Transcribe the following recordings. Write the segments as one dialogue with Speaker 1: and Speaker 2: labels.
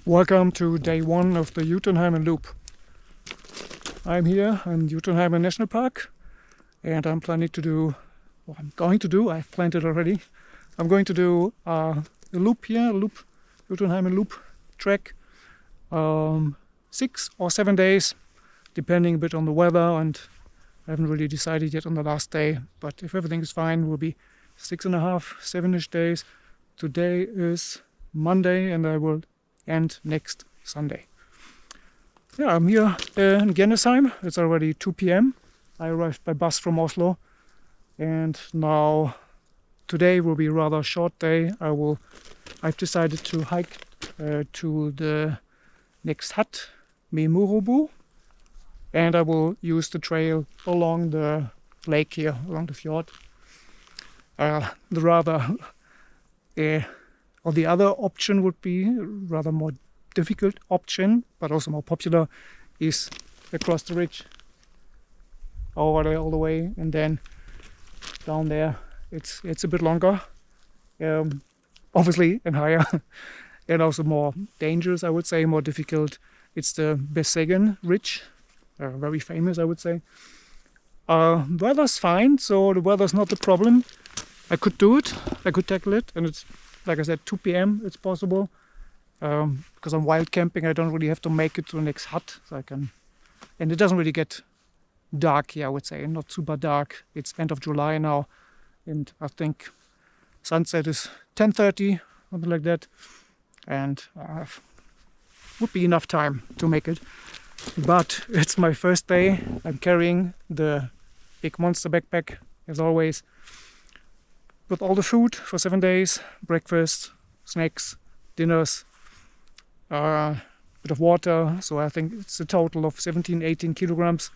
Speaker 1: Welcome to day one of the Jotunheimen loop. I'm here in Jotunheimen National Park and I'm planning to do, well, I've planned it already. I'm going to do a loop here, Jotunheimen loop trek, 6 or 7 days, depending a bit on the weather, and I haven't really decided yet on the last day, but if everything is fine, it will be 6.5, 7-ish days. Today is Monday and I will end next Sunday. Yeah, I'm here in Gjende. It's already 2 p.m. I arrived by bus from Oslo, and now today will be a rather short day. I've decided to hike to the next hut, Memurubu, and I will use the trail along the lake here, along the fjord. The other option would be rather more difficult option, but also more popular, is across the ridge, over there all the way, and then down there. It's a bit longer, obviously, and higher, and also more dangerous, I would say, more difficult. It's the Besegen Ridge, very famous, I would say. Weather's fine, so the weather's not the problem. I could do it, I could tackle it, and it's, like I said, 2 p.m. it's possible. Because I'm wild camping, I don't really have to make it to the next hut, so I can. And it doesn't really get dark here, I would say, not super dark. It's end of July now, and I think sunset is 10:30, something like that, and would be enough time to make it. But it's my first day. I'm carrying the big monster backpack, as always, with all the food for 7 days, breakfast, snacks, dinners, bit of water. So I think it's a total of 17-18 kilograms,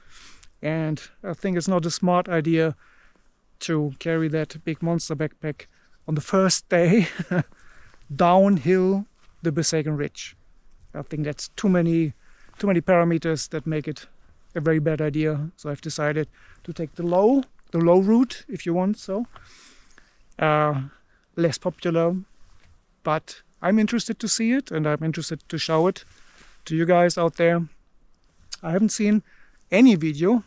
Speaker 1: and I think it's not a smart idea to carry that big monster backpack on the first day downhill the Besegen Ridge. I think that's too many parameters that make it a very bad idea. So I've decided to take the low route, if you want so. Less popular, but I'm interested to see it, and I'm interested to show it to you guys out there. I haven't seen any video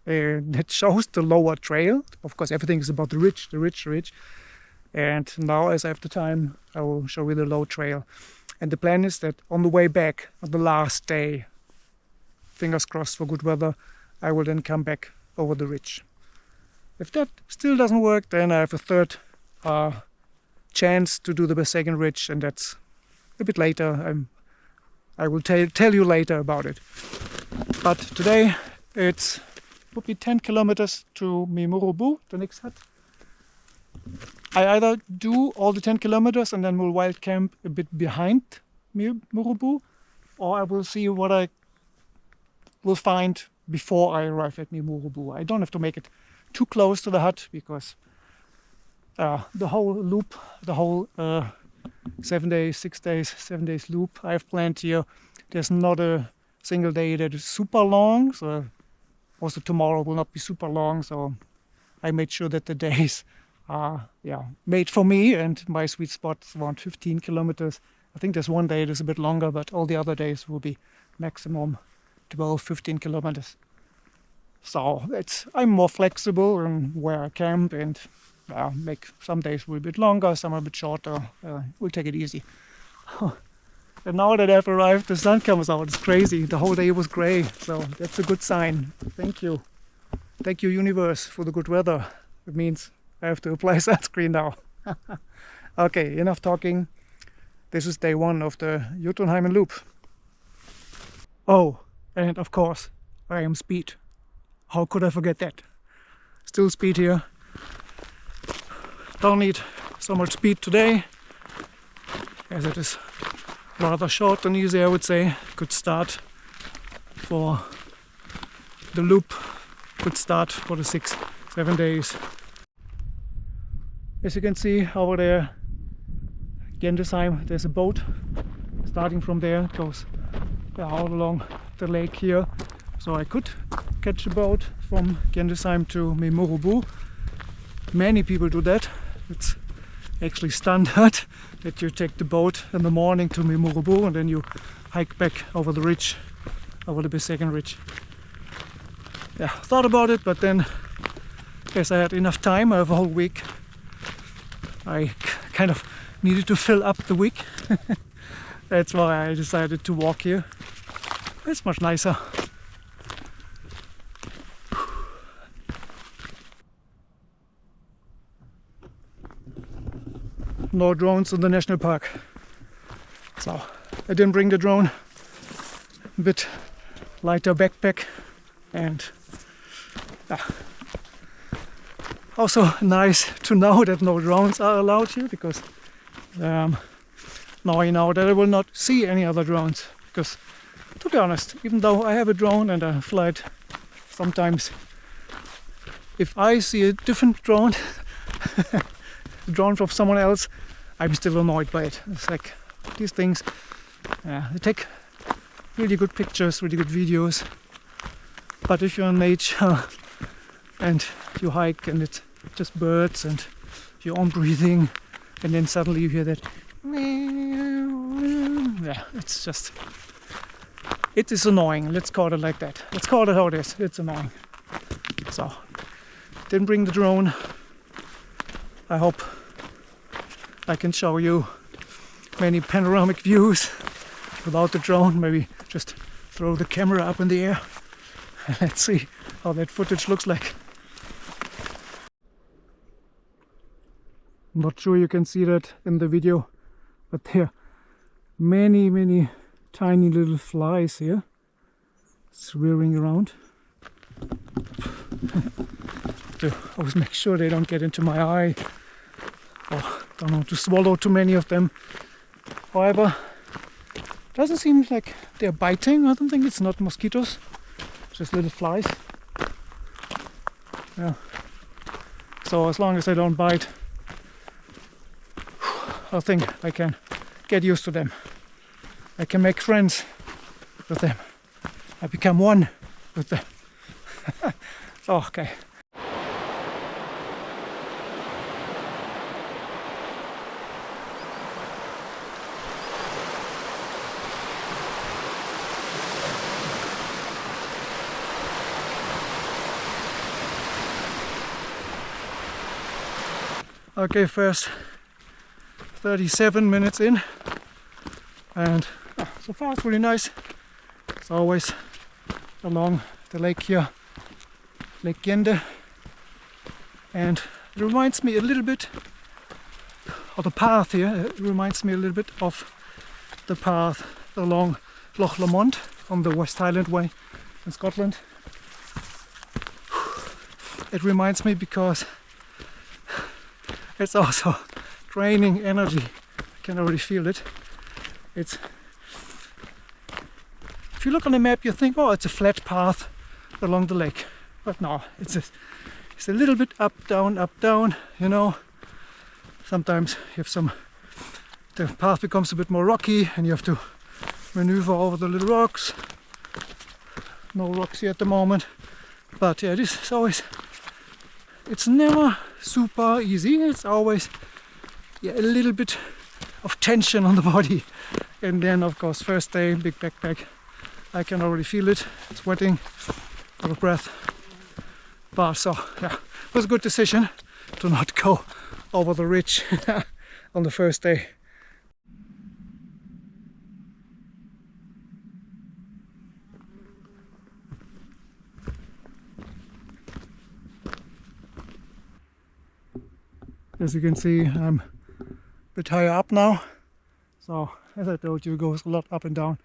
Speaker 1: that shows the lower trail. Of course, everything is about the ridge. And now, as I have the time, I will show you the low trail. And the plan is that on the way back, on the last day, fingers crossed for good weather, I will then come back over the ridge. If that still doesn't work, then I have a third chance to do the Besegen Ridge, and that's a bit later. I will tell you later about it. But today it would be 10 kilometers to Memurubu, the next hut. I either do all the 10 kilometers and then will wild camp a bit behind Memurubu, or I will see what I will find before I arrive at Memurubu. I don't have to make it too close to the hut, because the whole loop, the whole 7 days, 6 days, 7 days loop I have planned here, there's not a single day that is super long, so also tomorrow will not be super long, so I made sure that the days are made for me, and my sweet spot is around 15 kilometers. I think there's one day that's a bit longer, but all the other days will be maximum 12-15 kilometers. So I'm more flexible in where I camp, and make some days a little bit longer, some a bit shorter. We'll take it easy. And now that I've arrived, the sun comes out. It's crazy. The whole day was grey, so that's a good sign. Thank you. Thank you, universe, for the good weather. It means I have to apply sunscreen now. Okay, enough talking. This is day one of the Jotunheimen loop. Oh, and of course, I am speed. How could I forget that? Still speed here. Don't need so much speed today, as it is rather short and easy, I would say. Good start for the loop, good start for the 6-7 days. As you can see over there, Gjende, there's a boat. Starting from there, it goes out along the lake here. So I could catch a boat from Gjende to Memurubu. Many people do that. It's actually standard, that you take the boat in the morning to Memurubu and then you hike back over the ridge, over the second ridge. Yeah, thought about it, but then as I had enough time, I have a whole week. I kind of needed to fill up the week. That's why I decided to walk here. It's much nicer. No drones in the national park. So I didn't bring the drone. A bit lighter backpack, and also nice to know that no drones are allowed here, because now I know that I will not see any other drones. Because to be honest, even though I have a drone and I fly it sometimes, if I see a different drone, a drone from someone else, I'm still annoyed by it. It's like these things, they take really good pictures, really good videos, but if you're in nature and you hike and it's just birds and your own breathing, and then suddenly you hear that, yeah, it's just, it is annoying. Let's call it like that. Let's call it how it is. It's annoying. So didn't bring the drone. I hope I can show you many panoramic views without the drone. Maybe just throw the camera up in the air and let's see how that footage looks like. I'm not sure you can see that in the video, but there are many tiny little flies here swirling around. To always make sure they don't get into my eye, or don't want to swallow too many of them. However, doesn't seem like they're biting. I don't think it's not mosquitoes, just little flies. Yeah. So as long as they don't bite, I think I can get used to them. I can make friends with them. I become one with them. So, okay. Okay, first 37 minutes in, and so far it's really nice. It's always along the lake here, Lake Gjende, and it reminds me a little bit of the path here. It reminds me a little bit of the path along Loch Lomond on the West Highland Way in Scotland. It reminds me because it's also draining energy. I can already feel it. It's, if you look on the map, you think, oh, it's a flat path along the lake, but no, it's a little bit up, down, you know. Sometimes you have the path becomes a bit more rocky and you have to maneuver over the little rocks. No rocks here at the moment, but yeah, this is always, it's never super easy. It's always, yeah, a little bit of tension on the body. And then of course, first day, big backpack, I can already feel it, it's sweating, out of breath. But so yeah, it was a good decision to not go over the ridge on the first day. As you can see, I'm a bit higher up now, so as I told you, it goes a lot up and down,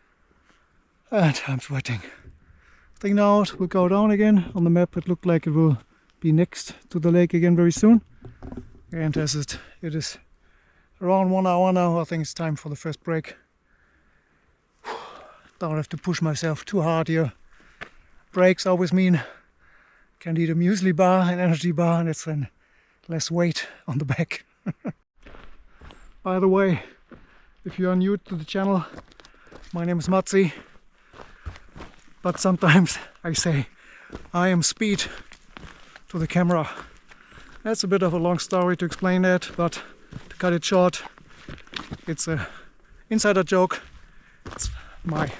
Speaker 1: and I'm sweating. I think now it will go down again. On the map it looked like it will be next to the lake again very soon, and as it is around 1 hour now, I think it's time for the first break. Don't have to push myself too hard here. Breaks always mean can eat a muesli bar, an energy bar, and it's then less weight on the back. By the way, if you are new to the channel, my name is Matzi, but sometimes I say I am speed to the camera. That's a bit of a long story to explain that, but to cut it short, it's a insider joke. It's my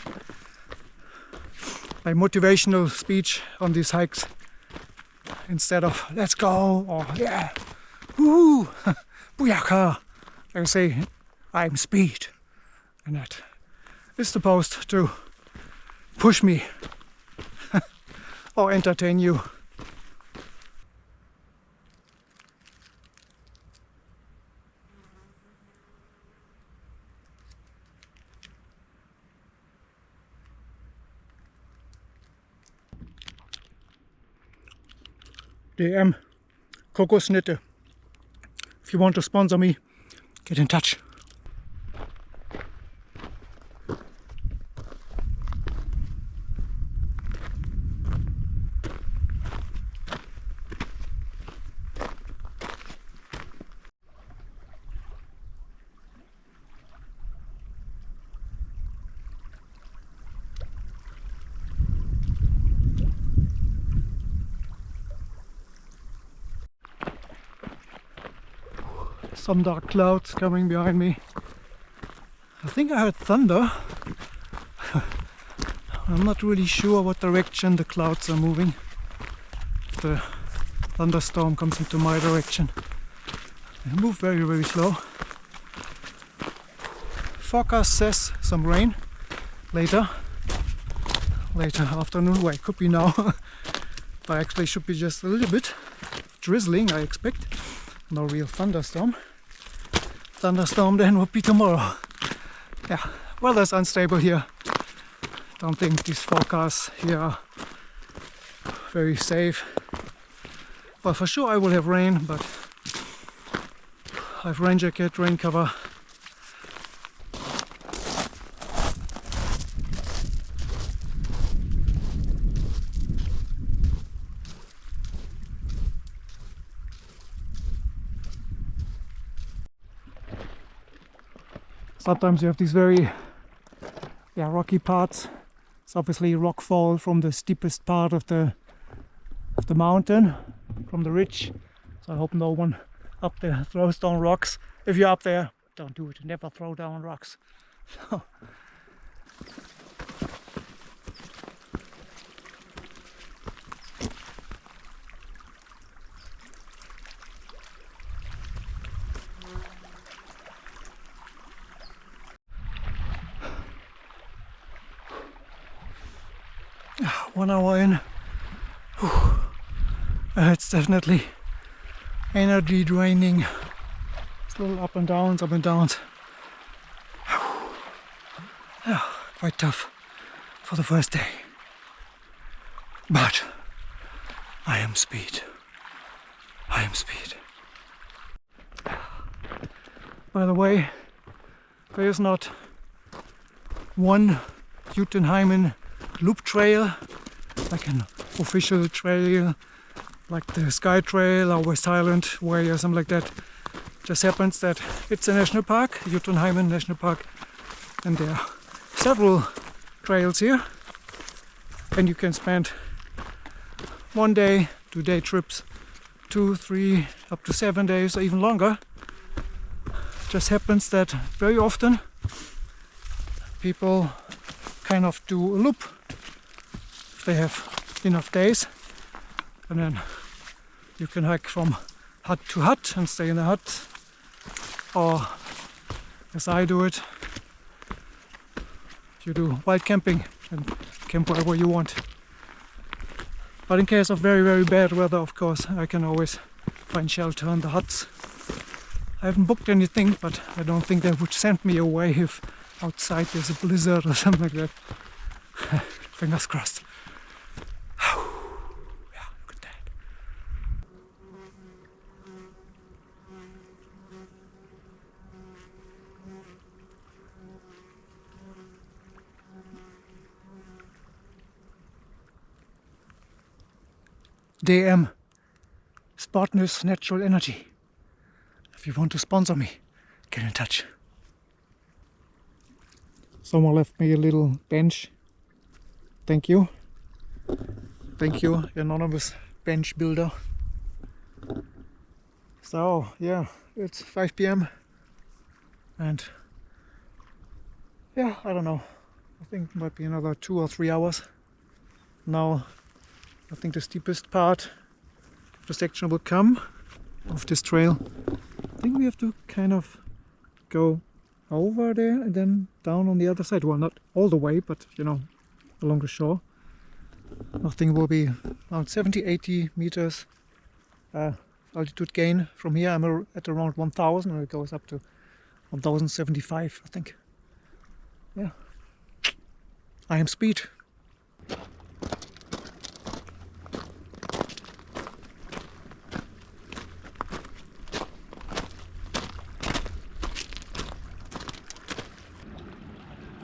Speaker 1: motivational speech on these hikes. Instead of let's go or yeah, woo, booyaka, I say I'm speed, and that is supposed to push me or entertain you. DM Kokosnüsse. If you want to sponsor me, get in touch. Some dark clouds coming behind me. I think I heard thunder. I'm not really sure what direction the clouds are moving. If the thunderstorm comes into my direction. They move very, very slow. Forecast says some rain later afternoon. Well, it could be now. But actually should be just a little bit drizzling, I expect. No real thunderstorm. Thunderstorm then would be tomorrow. Yeah, weather's unstable here. Don't think these forecasts here are very safe. But for sure I will have rain, but I have rain jacket, rain cover. Sometimes you have these very rocky parts. It's obviously rock fall from the steepest part of the mountain, from the ridge. So I hope no one up there throws down rocks. If you're up there, don't do it. Never throw down rocks. One hour in. It's definitely energy draining. It's a little up and downs, up and downs. Yeah, quite tough for the first day. But I am speed. I am speed. By the way, there is not one Jotunheimen loop trail, like an official trail, like the Sky Trail or West Highland Way or something like that. Just happens that it's a national park, Jotunheimen National Park, and there are several trails here, and you can spend 1 day, 2 day trips, 2, 3, up to 7 days or even longer. Just happens that very often people kind of do a loop if they have enough days, and then you can hike from hut to hut and stay in the hut, or as I do it, you do wild camping and camp wherever you want. But in case of very, very bad weather, of course, I can always find shelter in the huts. I haven't booked anything, but I don't think they would send me away if outside there's a blizzard or something like that. Fingers crossed. Yeah, look at that. DM Spartnus Natural Energy. If you want to sponsor me, get in touch. Someone left me a little bench. Thank you. Thank you, anonymous bench builder. So yeah, it's 5 p.m. and yeah, I don't know. I think it might be another 2 or 3 hours. Now I think the steepest part of the section will come of this trail. I think we have to kind of go over there and then down on the other side. Well, not all the way, but you know, along the shore. I think will be around 70-80 meters altitude gain from here. I'm at around 1000 and it goes up to 1075, I think. Yeah, I am speed.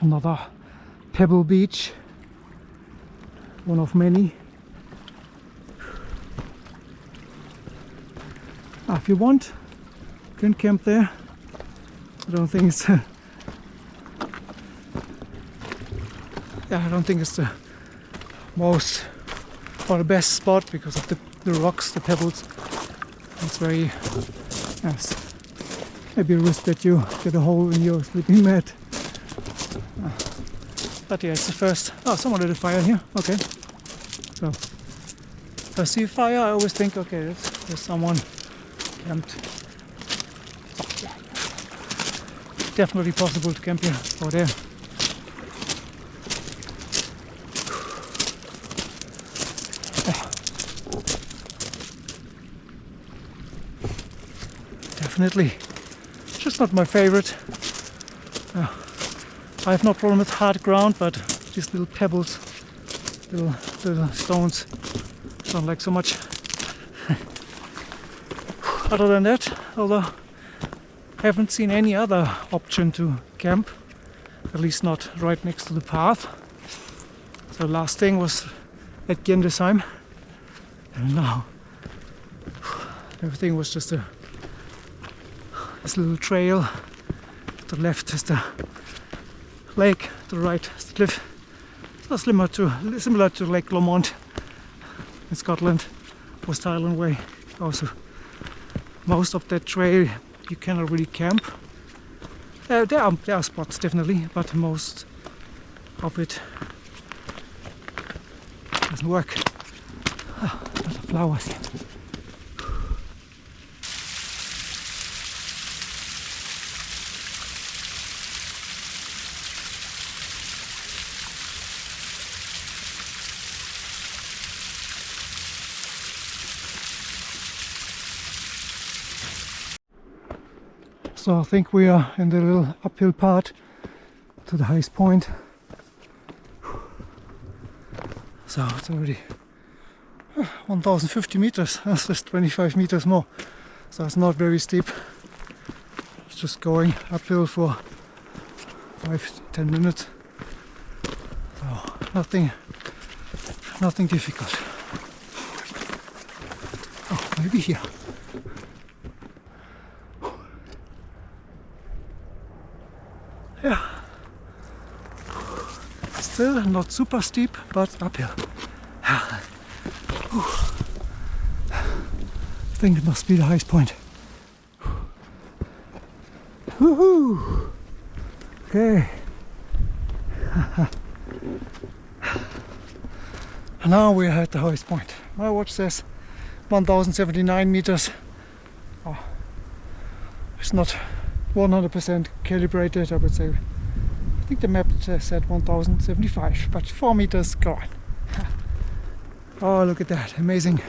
Speaker 1: Another pebble beach, one of many. If you want, you can camp there. I don't think it's I don't think it's the most or the best spot because of the rocks, the pebbles. It's very yes. Maybe a risk that you get a hole in your sleeping mat. But yeah, it's the first. Oh, someone lit a fire here. Okay. So if I see a fire, I always think, okay, there's someone camped. Yeah. Definitely possible to camp here or there. Definitely. Just not my favorite. I have no problem with hard ground, but these little pebbles, little stones, don't like so much. Other than that, although I haven't seen any other option to camp, at least not right next to the path. So last thing was at Gjendesheim, and now everything was just this little trail. To the left is the lake, to the right is the cliff. So similar to Lake Lomond in Scotland, West Highland Way. Also, most of that trail you cannot really camp. There are spots definitely, but most of it doesn't work. Ah, a lot of flowers here. So I think we are in the little uphill part to the highest point. So it's already 1050 meters, that's just 25 meters more. So it's not very steep. It's just going uphill for 5-10 minutes. So nothing difficult. Oh, maybe here. Yeah, still not super steep, but uphill. I think it must be the highest point. Woohoo! Okay. Now we're at the highest point. My watch says 1079 meters. Oh, it's not 100% calibrated, I would say. I think the map said 1075, but 4 meters gone. Oh, look at that, amazing.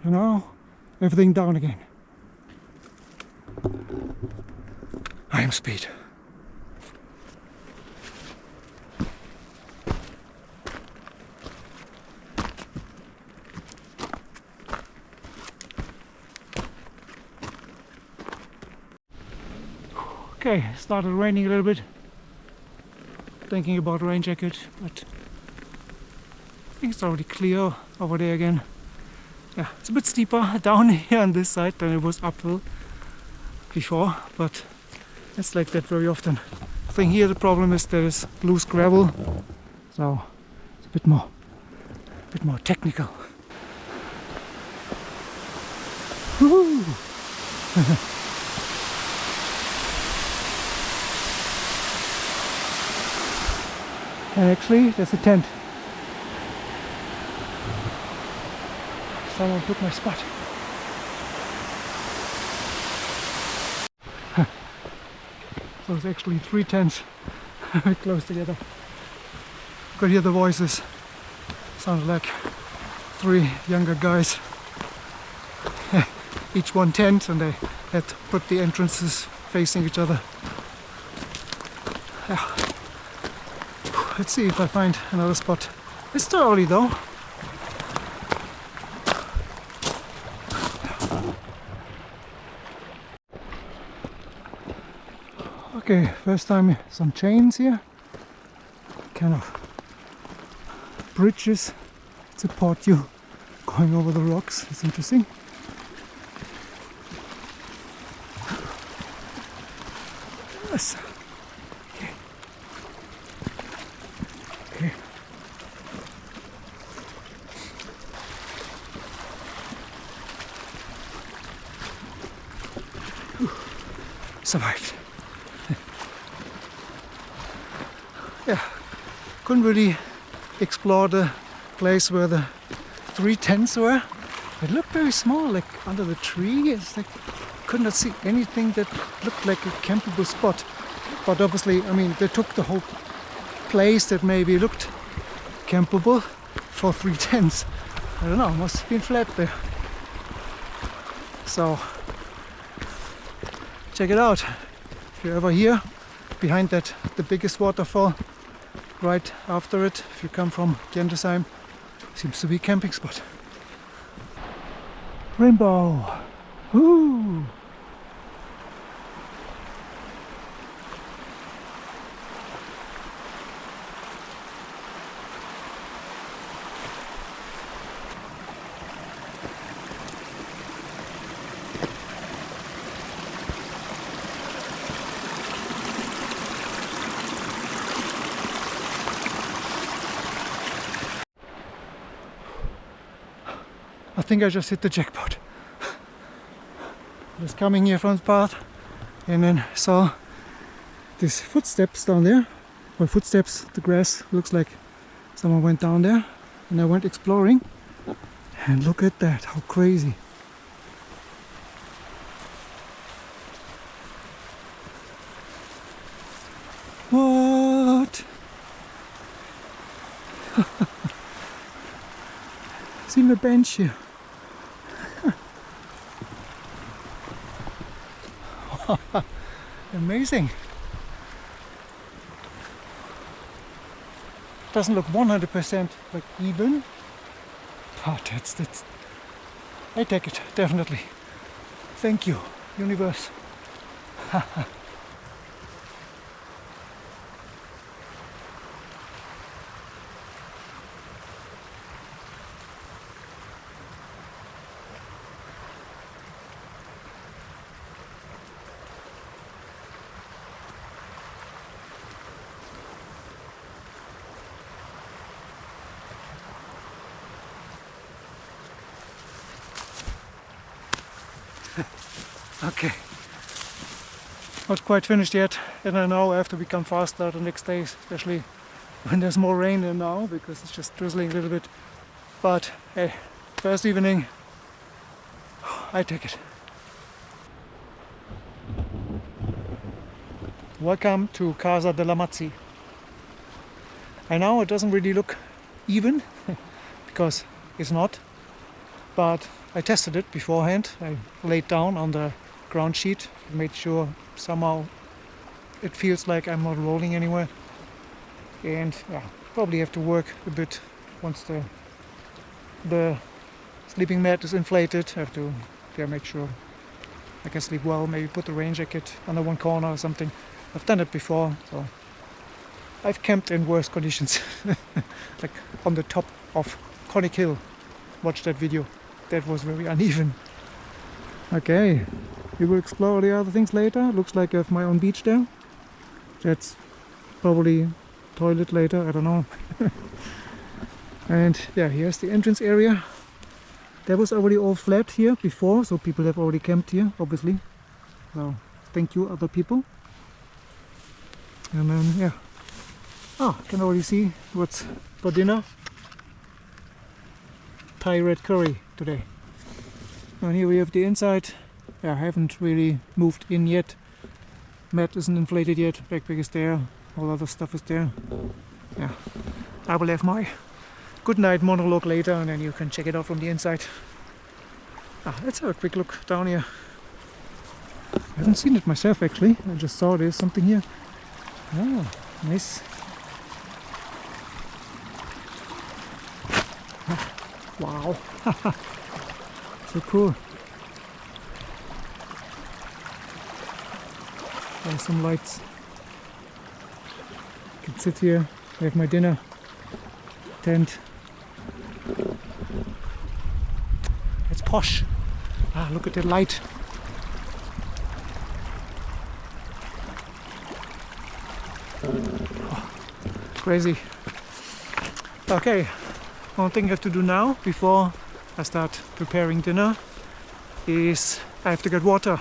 Speaker 1: You know, everything down again. I am speed. Okay, it started raining a little bit. Thinking about rain jacket, but I think it's already clear over there again. Yeah, it's a bit steeper down here on this side than it was uphill. before, but it's like that very often. I think here the problem is there is loose gravel, so it's a bit more technical. Woohoo! And actually, there's a tent. Someone took my spot. So it's actually 3 tents close together. Could hear the voices. Sounded like 3 younger guys. Each one tent, and they had put the entrances facing each other. Yeah. Let's see if I find another spot. It's too early though. Okay, first time some chains here. Kind of bridges support you going over the rocks. It's interesting. Yes. Okay. Okay. Survived. Yeah, couldn't really explore the place where the 3 tents were. It looked very small, like under the tree. It's like could not see anything that looked like a campable spot. But obviously, I mean, they took the whole place that maybe looked campable for 3 tents. I don't know, must have been flat there. So check it out. If you're ever here, behind that, the biggest waterfall, right after it, if you come from Jotunheimen, seems to be a camping spot. Rainbow! Woo! I think I just hit the jackpot. Just coming here from the path and then saw these footsteps down there. Well, footsteps, the grass looks like someone went down there, and I went exploring, and look at that, how crazy. What? See the bench here. Amazing. Doesn't look 100% like even, but that's I take it, definitely. Thank you, universe. Okay, not quite finished yet, and I know I have to become faster the next days, especially when there's more rain than now, because it's just drizzling a little bit. But hey, first evening, I take it. Welcome to Casa della Matzi. I know it doesn't really look even, because it's not, but I tested it beforehand. I laid down on the ground sheet, made sure somehow it feels like I'm not rolling anywhere. And yeah, probably have to work a bit once the sleeping mat is inflated. I have to make sure I can sleep well, maybe put the rain jacket under one corner or something. I've done it before, so I've camped in worse conditions. Like on the top of Conic Hill. Watch that video. That was very uneven. Okay, we will explore the other things later. Looks like I have my own beach there. That's probably toilet later, I don't know. And yeah, here's the entrance area. That was already all flat here before, so people have already camped here, obviously. So thank you, other people. And then yeah, can already see what's for dinner. Thai red curry today. And here we have the inside. Yeah, I haven't really moved in yet. Mat isn't inflated yet, backpack is there, all other stuff is there. Yeah, I will have my good night monologue later and then you can check it out from the inside. Let's have a quick look down here. I haven't seen it myself actually, I just saw there's something here. Oh, nice. Wow, so cool. There's some lights. I can sit here, have my dinner, tent. It's posh. Look at the light. Oh, crazy. Okay, one thing I have to do now before I start preparing dinner is I have to get water,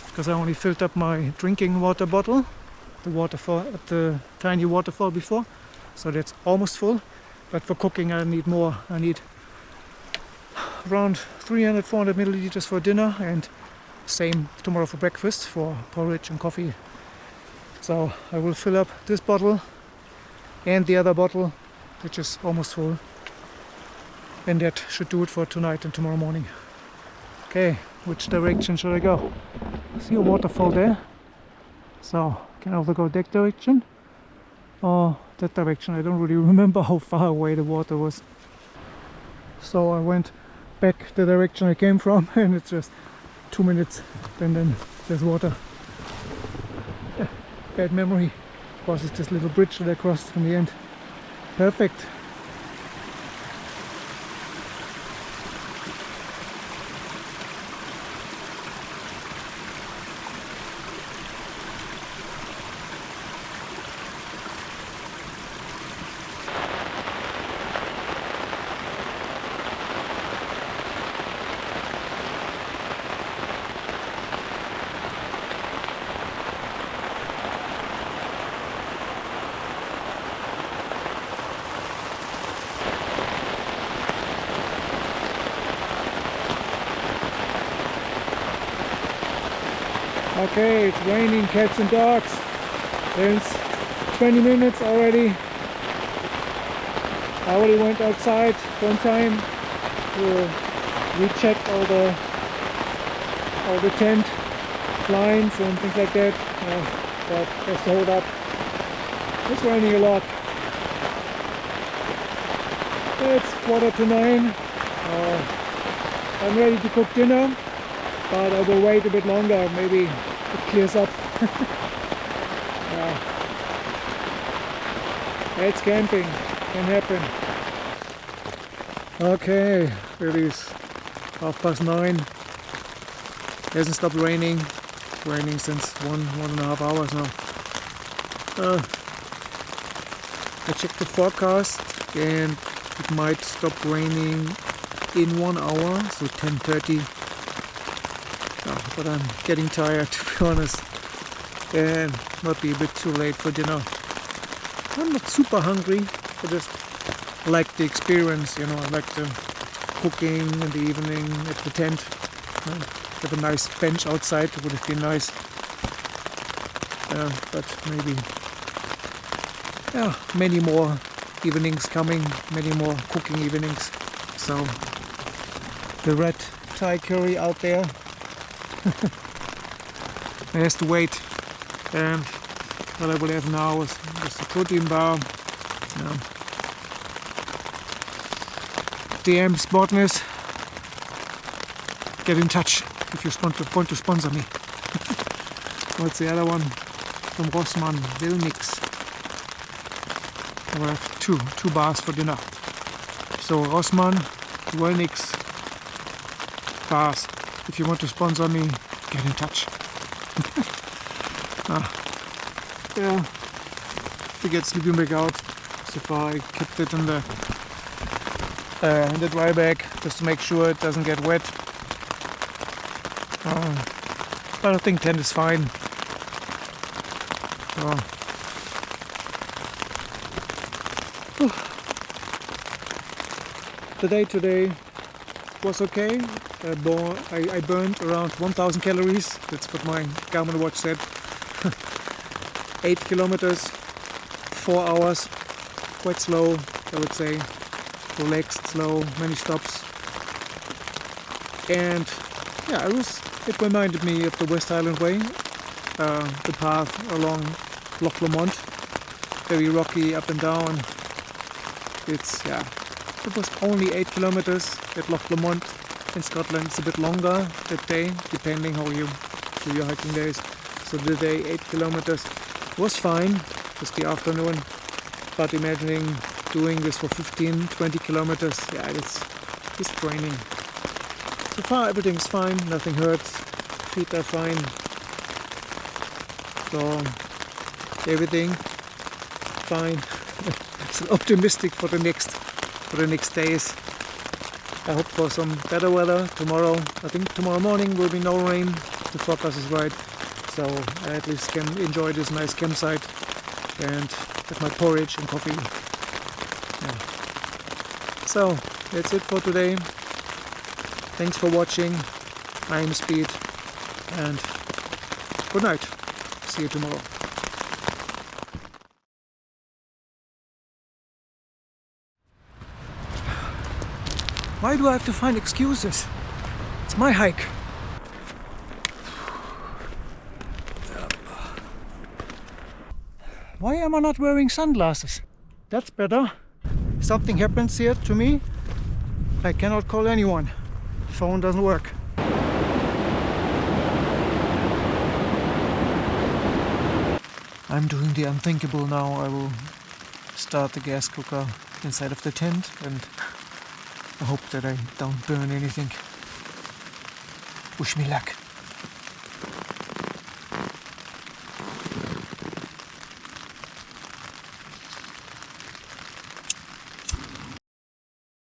Speaker 1: because I only filled up my drinking water bottle, the waterfall at the tiny waterfall before, so that's almost full. But for cooking I need more. I need around 300-400 milliliters for dinner, and same tomorrow for breakfast, for porridge and coffee. So I will fill up this bottle and the other bottle, which is almost full, and that should do it for tonight and tomorrow morning. Okay, which direction should I go? See a waterfall there, so can I also go that direction or that direction? I don't really remember how far away the water was. So I went back the direction I came from and it's just 2 minutes and then there's water. Yeah, bad memory. Of course it's this little bridge that I crossed from the end. Perfect. Okay, it's raining cats and dogs since 20 minutes already. I already went outside one time to recheck all the tent lines and things like that, but just to hold up. It's raining a lot. It's 8:45. I'm ready to cook dinner, but I will wait a bit longer, maybe it clears up. It's camping, can happen. Okay, it is 9:30. Hasn't stopped raining. It's raining since 1.5 hours now. I checked the forecast and it might stop raining in 1 hour, so 10:30. But I'm getting tired, to be honest, and might be a bit too late for dinner. I'm not super hungry, I just like the experience, you know. I like the cooking in the evening at the tent. Have a nice bench outside, it would have been nice. But maybe many more evenings coming, many more cooking evenings. So the red Thai curry out there has to wait, and what I will have now is just a protein bar. DM Sportness, get in touch if you want to sponsor me. What's the other one? From Rossmann, Wilnix. I will have two bars for dinner. So Rossmann, Wilnix bars. If you want to sponsor me, get in touch. Yeah, to get sleeping bag out. So far I kept it in the dry bag just to make sure it doesn't get wet. But I think tent is fine. The day today was okay. I burned around 1000 calories. That's what my Garmin watch said. 8 kilometers, 4 hours, quite slow, I would say. Relaxed, slow, many stops. And yeah, it reminded me of the West Highland Way, the path along Loch Lomond, very rocky, up and down. It was only 8 kilometers at Loch Lomond. In Scotland it's a bit longer that day, depending how you do your hiking days. So the day 8 kilometers was fine, just the afternoon. But imagining doing this for 15-20 kilometers, yeah, it's draining. So far everything's fine, nothing hurts, feet are fine. So everything fine. So optimistic for the next days. I hope for some better weather tomorrow. I think tomorrow morning will be no rain. The forecast is right, so I at least can enjoy this nice campsite and have my porridge and coffee. Yeah. So that's it for today. Thanks for watching. I am Speed, and good night. See you tomorrow. Why do I have to find excuses? It's my hike. Why am I not wearing sunglasses? That's better. If something happens here to me, I cannot call anyone. The phone doesn't work. I'm doing the unthinkable now. I will start the gas cooker inside of the tent, and I hope that I don't burn anything. Wish me luck.